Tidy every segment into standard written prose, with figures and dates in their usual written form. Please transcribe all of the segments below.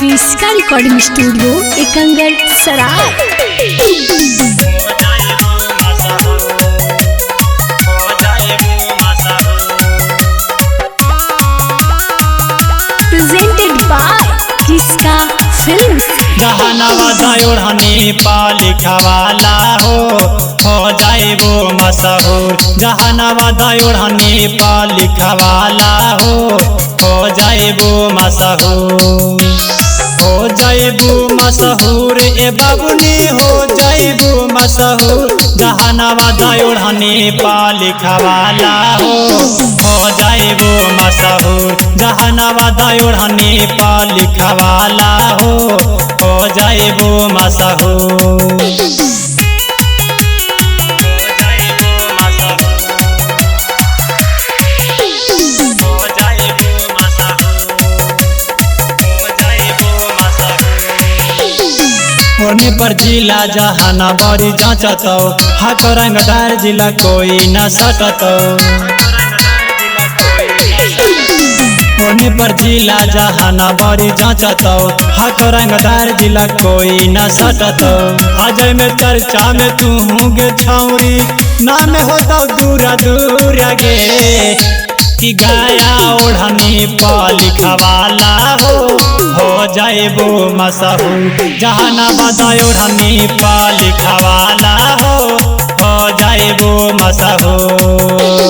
इसका recording studio Ekangar सराय। Presented by किसका फिल्म्स। जहानावा दायोढ़नी पालिखवाला हो जाएबो मशहूर। जहानावा दायोढ़नी पालिखवाला हो जाएबो मशहूर। हो जाएबो मशहूर ए बाबुनी हो जाएबो मशहूर। जहानावा दायोढ़नी पालिखवाला हो जाएबो मशहूर। जहानावा दायोढ़नी पालिखवाला हो जाएबो मशहूर। होने पर जिला जहानाबाद जांचतो हक रंगदार जिला कोई न सटतो। होने पर जिला जहानाबाद जांचतो हक रंगदार जिला कोई न सटतो। अजय में चर्चा में तू गे छौरी नाम होता दूरा दूर गे कि गाया ओढ़नी पालिखवाला हो जाएबो मशहूर। जहानाबाद ओढ़नी पालिखवाला हो जाएबो मशहूर।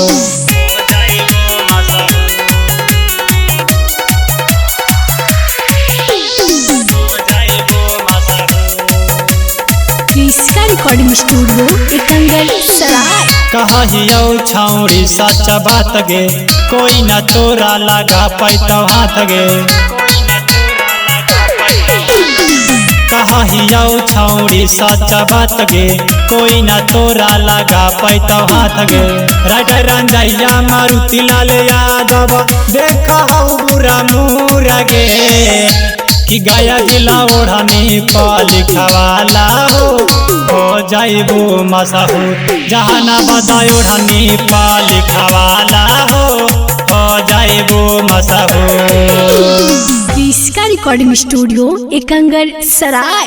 इसका रिकॉर्डिंग स्टूडियो एकंगर सराय। कहियो छौरी सच बात गे कोई न तोरा लगा पैतो हाथ गे। कहियो छौरी सच बात गे कोई न तोरा लगा पैतो हाथ गे। राइटर रंजैया मारुति लाल यादव देख बुरा मुरा गे कि गया जिला ओढ़नी पालिखवाला हो जाएबो मशहूर। जहानाबाद ओढ़नी पालिखवाला हो जाएबो मशहूर। इसका रिकॉर्डिंग स्टूडियो एकंगर सराय।